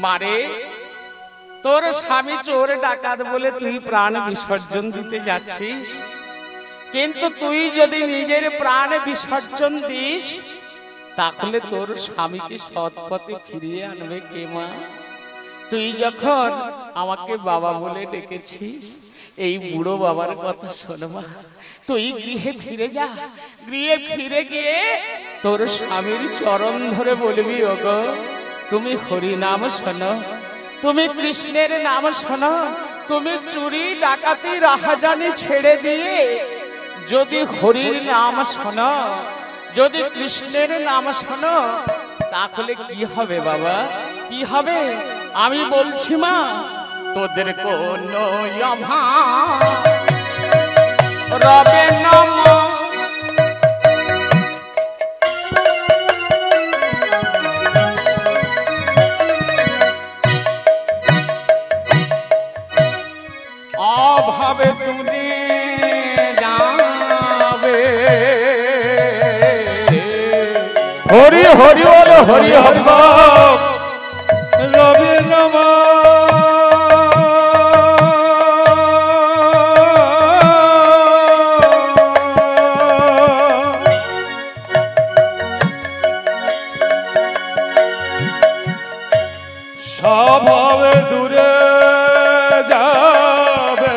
মারে তোর স্বামী চোর ডাকাত বলে তুই প্রাণ বিসর্জন দিতে যাচ্ছিস, কিন্তু তুই যদি নিজের প্রাণ বিসর্জন দিস তাহলে তোর স্বামীকে সৎ পথে ফিরিয়ে আনবে কে মা? তুই যখন আমাকে বাবা বলে ডেকেছিস, এই বুড়ো বাবার কথা শোন মা। তুই গৃহে ফিরে যা, গৃহে ফিরে গিয়ে তোর স্বামীর চরণ ধরে বলবি, ওগো তুমি হরি নাম শোনো, তুমি কৃষ্ণের নাম শোনো, তুমি চুরি ডাকাতি রাহাজানি ছেড়ে দিয়ে যদি হরির নাম শোনো, যদি কৃষ্ণের নাম শোনো, তাহলে কি হবে বাবা, কি হবে? আমি বলছি মা, তোদের কোনো রবে না মা। অভাবে তুমি যাবে, হরি হরি বল, হরি হরি বল, রবে নম। স্বভাবে দূরে যাবে,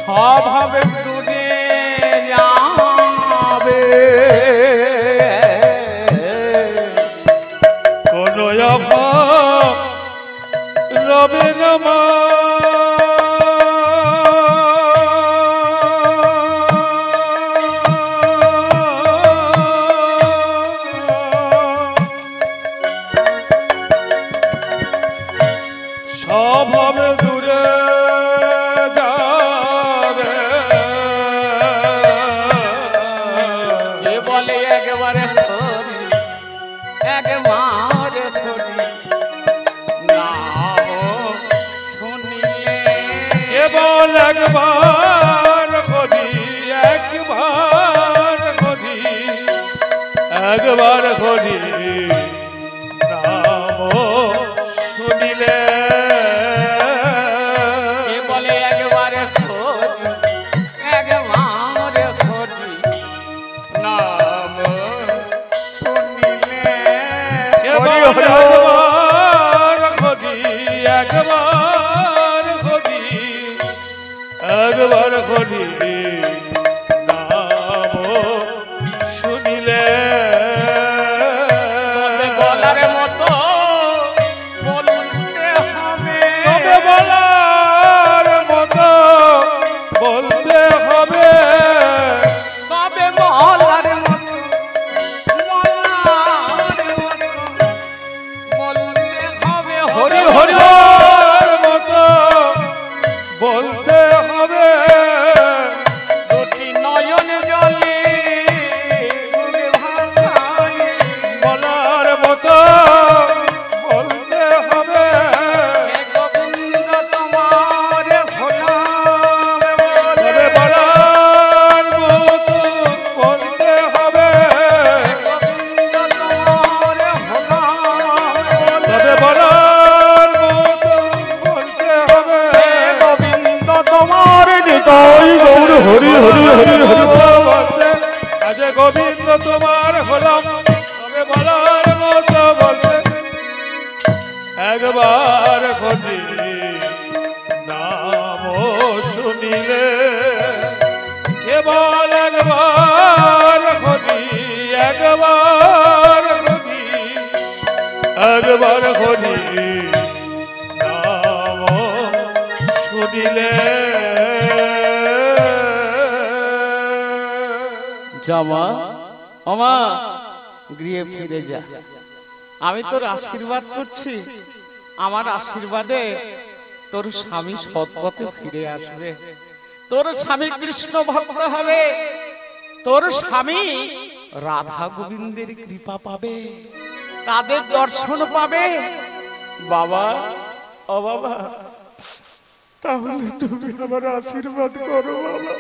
স্বভাবে দূরে যাবে, কোনো অভাব রবে না মা। স্বভাবে দূরে যাবে, এ বলে একবারে হরি, একবারে হরি নাম শুনিলে, কেবল একবার হরি, একবার হরি, একবার হরি নাম শুনিলে, বলে একবার হরি, একবার হরি নাম শুনিলে, একবার হরি, একবার হরি, একবার হরি নাম শুনিলে, বলার মতো বলতে হবে, বলার মতো বলতে হবে, তবে বলার মতো বলতে হবে, হরি হরি মতো বলতে হবে, দুটি নয়ন জলে বলার মতো বলতে হবে, গোবিন্দ তোমার তবে বলার মতো বলতে হবে, গোবিন্দ তোমার তবে বলার মতো বলতে হবে, গোবিন্দ তোমার নিতাই গৌর হরি হরি হরি হরি বলতে, আজ গোবিন্দ তোমার হলাম, তবে বলার মতো বলতে, একবার হরি নাম শুনিলে, কেবল একবার হরি, একবার হরি, একবার হরি নাম শুনিলে। জামা আমা গৃহে ফিরে যা, আমি তোর আশীর্বাদ করছি, আমার আশীর্বাদে তোর স্বামী সৎপথে ফিরে আসবে, তোর স্বামী কৃষ্ণ ভক্ত হবে, তোর স্বামী রাধা গোবিন্দের কৃপা পাবে, তাদের দর্শন পাবে। বাবা, ও বাবা, তাহলে তুমি আমার আশীর্বাদ করো বাবা,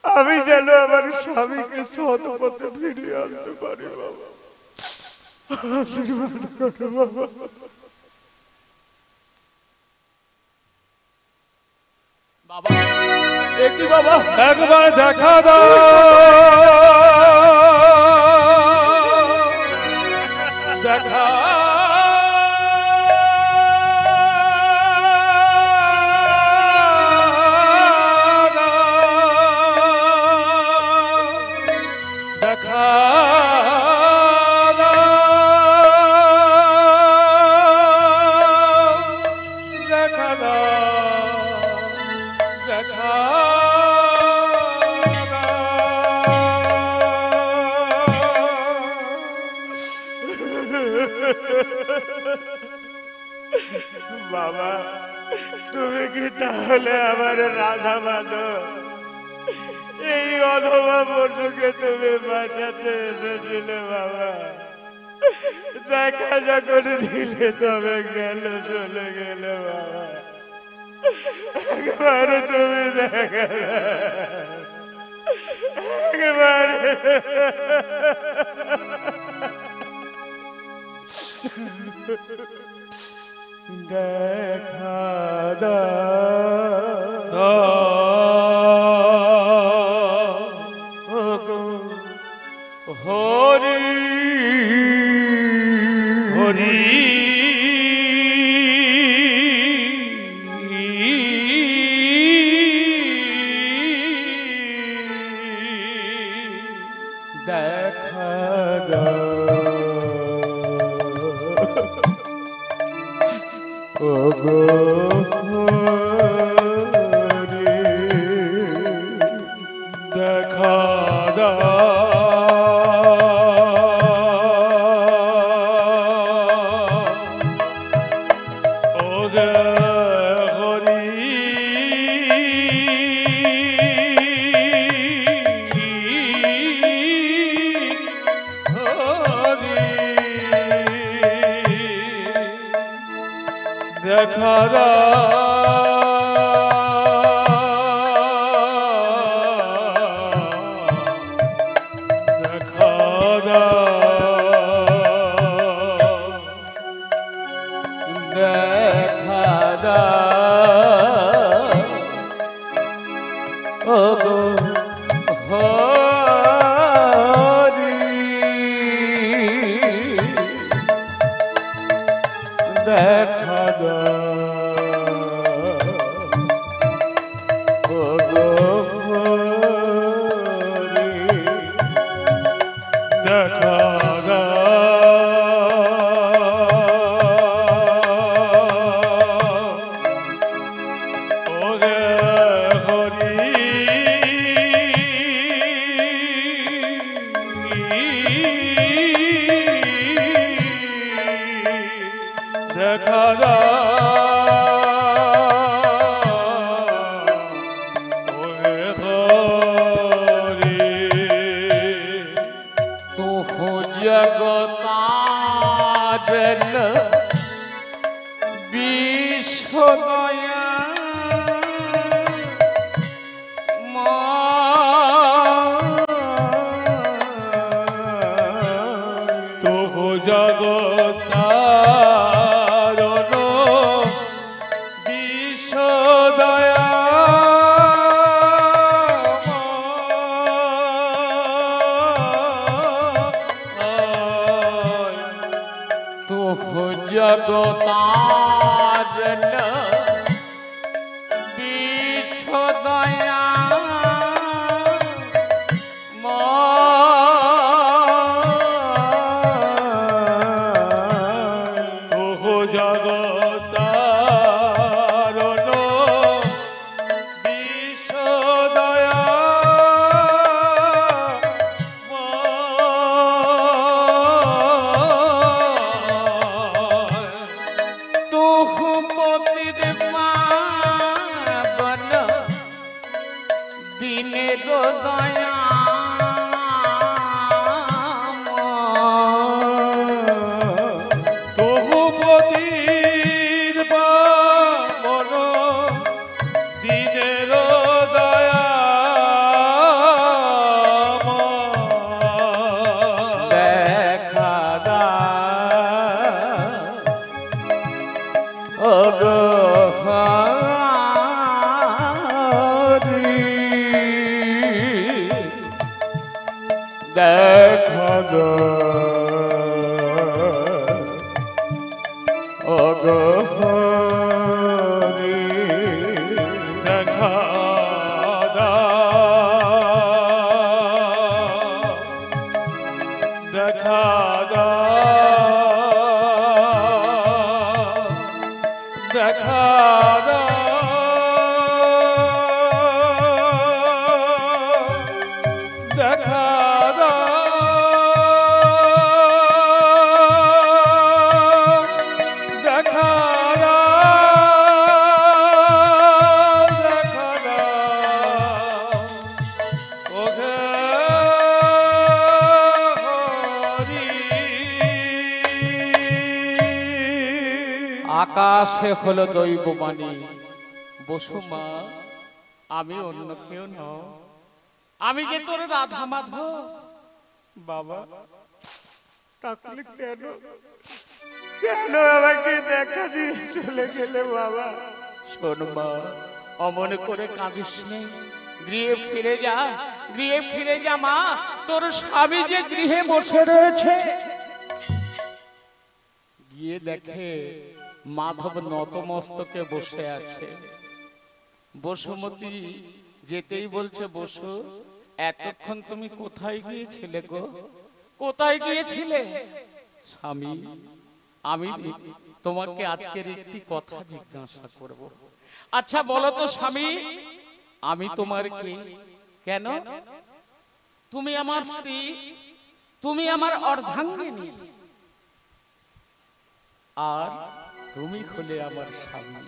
আমি যেন আমার স্বামীকে সৎ পথে ফিরিয়ে আনতে পারি বাবা, আশীর্বাদ করো বাবা। বাবা, একই বাবা, একবার দেখা দাও, দেখা দেখা বাবা, তুমি কি তাহলে আমার রাধা মাধব এই অধবা পশুকে তুমি বাঁচাতে এসেছিলে বাবা? দেখা যখন দিলে তবে গেল, চলে গেলে বাবা, একবারে তুমি দেখা, একবারে দেখা দাও হরি হরি দেখা দাও ওগো হরি, দেখা দাও ওগো হরি, দেখা দেখা দেখা ওগো হরি, দেখা ওগো হরি, দেখা ওগে হরি, দেখা ওগে হরি। तू हो जगतारण विश्व दया तू हो जगतारण विश्व दया জগতারণ বিশ্ব দয়া তোহ জগতারণ বিশ্ব দয়া দিনের দয়া অগহরে দেখা দেখা দেখা দেখা দেখা আকাশে হলো দৈববাণী, বসু মা, আমি অন্য কেউ নও, আমি যে তোর রাধা মাধব। বাবা তাহলে কেন কেন আমাকে দেখা দিয়ে চলে গেলে বাবা? শোন মা, অমন করে কাঁদিস নেই, গৃহে ফিরে যা, গৃহে ফিরে যা মা। তোর স্বামী যে গৃহে বসে রয়েছে, গিয়ে দেখে মাধব নতমস্তকে বসে আছে। বসুমতী যেতেই বলছে, বসু এতক্ষণ তুমি কোথায় গিয়েছিলে গো, কোথায় গিয়েছিলে? স্বামী, আমি তোমাকে আজকের একটি কথা জিজ্ঞাসা করব। আচ্ছা বলো তো স্বামী, আমি তোমার কি? কেন? তুমি আমার স্ত্রী, তুমি আমার অর্ধাঙ্গিনী, আর তুমি হলে আমার স্বামী।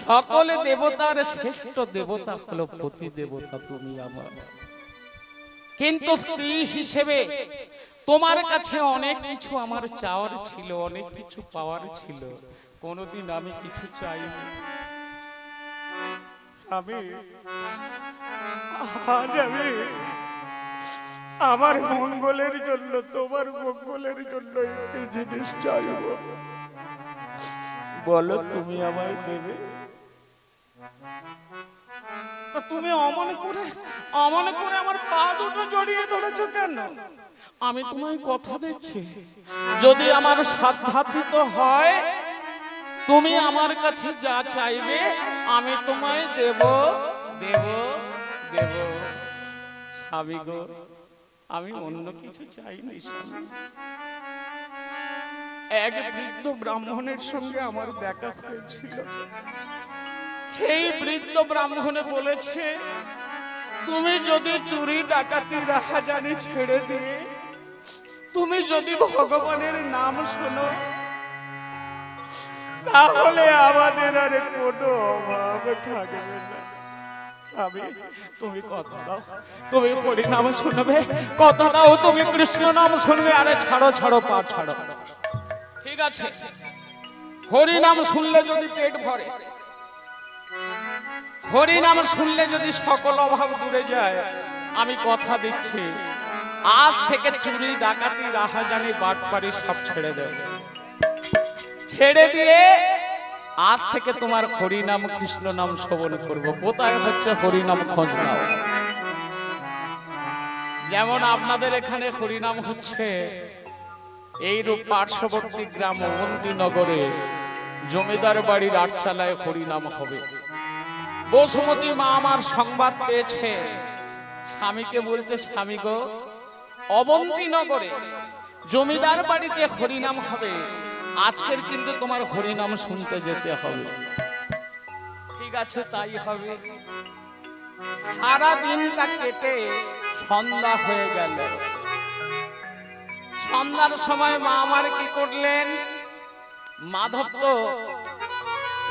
সকল দেবতার শ্রেষ্ঠ দেবতা হলো পতি দেবতা, তুমি আমার। কিন্তু স্ত্রী হিসেবে তোমার কাছে অনেক কিছু আমার চাওয়ার ছিল, অনেক কিছু পাওয়ার ছিল, কোনোদিন আমি কিছু চাইনি। স্বামী, আজ আমি আমার মঙ্গলের জন্য, তোমার মঙ্গলের জন্য একটি জিনিস চাইব। বলো, তুমি আমায় দেবে? তুমি অমন করে আমার পা দুটো জড়িয়ে ধরেছো কেন? আমি তোমায় কথা দিচ্ছি, যদি আমার সাধ্যাতীত হয়, তুমি আমার কাছে যা চাইবে আমি তোমায় দেব দেব দেব। স্বামী গো, আমি অন্য কিছু চাইনি স্বামী। এক বৃদ্ধ ব্রাহ্মণের সঙ্গে আমার দেখা হয়েছিল। সেই বৃদ্ধ ব্রাহ্মণে বলেছে, তুমি যদি চুরি ডাকাতি রাহাজানি ছেড়ে দিয়ে তুমি যদি ভগবানের নাম শোনো, তাহলে আমাদের আর কোনো অভাব থাকবে না। স্বামী, তুমি কথা দাও, তুমি হরি নাম শুনবে, কথা দাও, তুমি কৃষ্ণ নাম শুনবে। আরে ছাড়ো ছাড়ো, পা ছাড়ো। ঠিক আছে, হরি নাম শুনলে যদি পেট ভরে, হরি নাম শুনলে যদি সকল অভাব দূরে যায়, আমি কথা দিচ্ছি আজ থেকে চুরি ডাকাতি রাহাজানি বাটপারি সব ছেড়ে দেব। ছেড়ে দিয়ে আজ থেকে তোমার হরি নাম কৃষ্ণ নাম শ্রবণ করবো। কোথায় হচ্ছে হরি নাম, খোঁজ নাও। যেমন আপনাদের এখানে হরি নাম হচ্ছে, এইরূপ পার্শ্ববর্তী গ্রাম অবন্তীনগরে জমিদার বাড়ির আটচালায় হরি নাম হবে। বসুমতী মা আমার সংবাদ পেয়েছে, স্বামীকে বলছে, স্বামী গো, অবন্তীনগরে জমিদার বাড়িতে হরিনাম হবে, আজকের কিন্তু তোমার হরিনাম শুনতে যেতে হবে। ঠিক আছে, তাই হবে। সারা দিনটা কেটে সন্ধ্যা হয়ে গেল। সন্ধ্যার সময় মা আমার কি করলেন, মাধব তো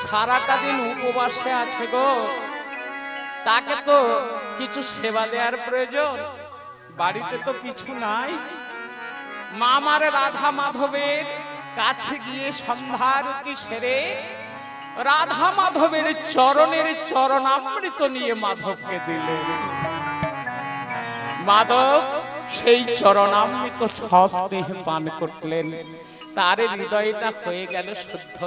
সারাটা দিন উপবাসে আছে গো, তাকে তো কিছু সেবা দেওয়ার প্রয়োজন, বাড়িতে তো কিছু নাই। মা আমার রাধা মাধবের কাছে গিয়ে সন্ধ্যারতি সেরে রাধা মাধবের চরণের চরণামৃত নিয়ে মাধবকে দিলেন। মাধব সেই চরণামৃত সস্নেহে পান করলেন, তার হৃদয়টা হয়ে গেল শুদ্ধ।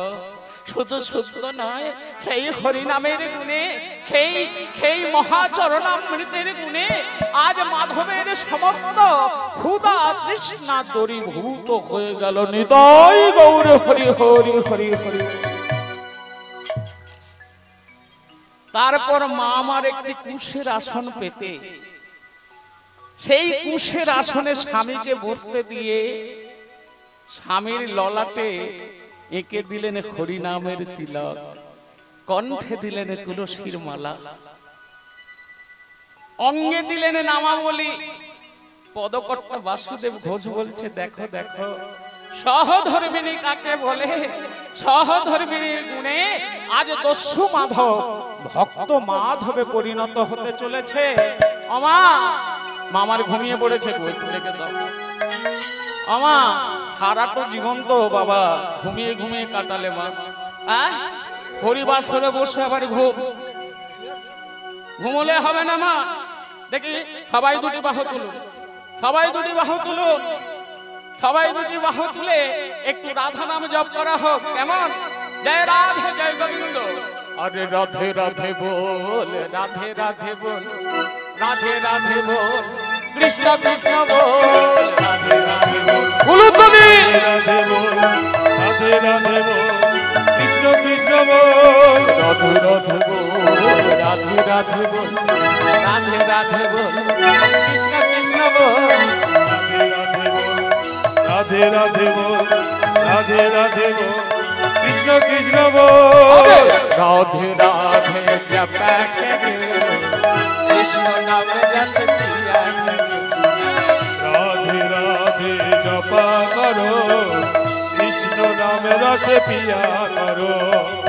শুধু শুদ্ধ নয়, সেই হরিনামের গুণে, সেই সেই মহাচরণামৃতের গুণে আজ মাধবের সমস্ত ক্ষুধা তৃষ্ণা দূরীভূত হয়ে গেল। নিতাই গৌর হরি হরি হরি হরি। তারপর মা আমার একটি কুশের আসন পেতে, সেই কুশের আসনে স্বামীকে বসতে দিয়ে স্বামীর ললাটে এঁকে দিলেন হরিনামের তিলক, কণ্ঠে দিলেন তুলসীর মালা, অঙ্গে দিলেন নামাবলী। পদকর্তা বাসুদেব ঘোষ বলছে, দেখো দেখো সহধর্মিণী কাকে বলে। সহধর্মিণীর গুণে আজ দস্যু মাধব ভক্ত মাধবে পরিণত হতে চলেছে। আমা মামার ঘুমিয়ে পড়েছে, বই তুলেকে দাও। আমা সারাটা জীবন তো বাবা ঘুমিয়ে ঘুমিয়ে কাটালে মা। হরিবাস হলে বসে আবার ঘুমলে হবে না মা। দেখি সবাই দুটি বাহু তুলুন, সবাই দুটি বাহু তুলুন, সবাই দুটি বাহু তুলে একটু রাধা নাম জপ করা হোক। কেমন? জয় রাধে জয় গোবিন্দ। আরে রাধে রাধে বল, রাধে রাধে বল, রাধে রাধে বল, কৃষ্ণ কৃষ্ণ বল, রাধে রাধে বল। উলুধ্বনি রাধে বল, রাধে রাধে বল, কৃষ্ণ কৃষ্ণ বল, রাধে রাধে বল, রাধে রাধে বল, রাধে রাধে বল, কৃষ্ণ কৃষ্ণ বল, রাধে রাধে বল, রাধে রাধে বল, কৃষ্ণ কৃষ্ণ বল। রাধে রাধে জপ করে কৃষ্ণ নাম রস পিয়া করে। রাধে রাধে জপা করো, কৃষ্ণ নামে রস পিয়া করো।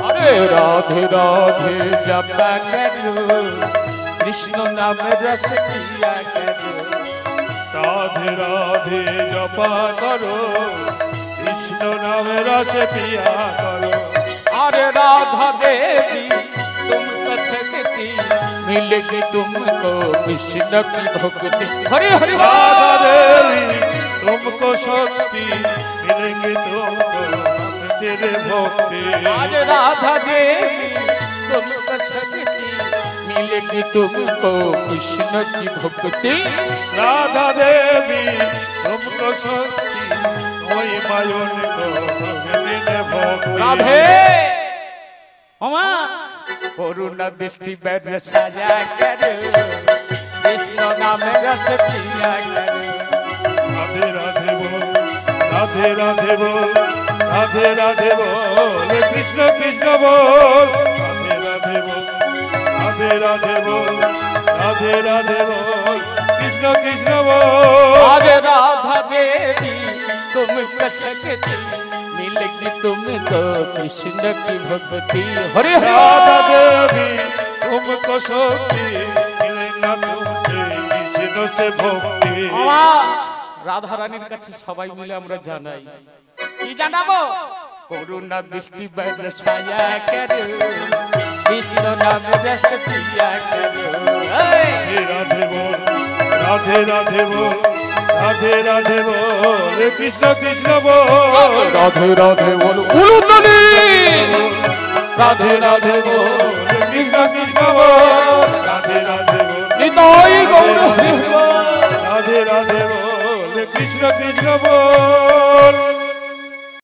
আরে রাধে রাধে জপ করে কৃষ্ণ নাম রস পিয়া করে। রাধে রাধে জপা করো, কৃষ্ণ নামে রস পিয়া করো। अरे राधा देवी तुम सकती मिलेगी तुमको कृष्ण की भक्ति। हरि हरि राधा देवी तुमको शक्ति मिलेगी तुमको तेरे भक्ति। आज राधा देवी तुमको शक्ति मिलेगी तुमको कृष्ण की भक्ति। राधा देवी तुमको शक्ति कोई मायून को सबने भक्ति। राधे ओमा करुणा दृष्टि बरसाया करो, कृष्ण नाम रस पिया करो। राधे राधे बोल, राधे राधे बोल, राधे राधे बोल, कृष्ण कृष्ण बोल। राधे राधे बोल, राधे राधे बोल, राधे राधे बोल, कृष्ण कृष्ण बोल। आज राधा देवी तुम सकती मिलेगी तुमको कृष्ण की भक्ति। हरे राधा देवी तुमको शक्ति मिलेगा तुमसे कृष्ण से भक्ति। রাধা রানীর কাছে সবাই মিলে আমরা জানাই, কি জানাবো? করুণা দৃষ্টি বরসায়া করো, কৃষ্ণ নাম রস পিয়া করো। রাধে बोल, राधे राधे बोल, राधे राधे बोल, कृष्ण कृष्ण बोल। राधे राधे बोल उलुध्वनि। राधे राधे बोल, कृष्ण कृष्ण बोल। राधे राधे बोल, निताई गौर हरि हरि बोल। राधे राधे बोल, कृष्ण कृष्ण बोल।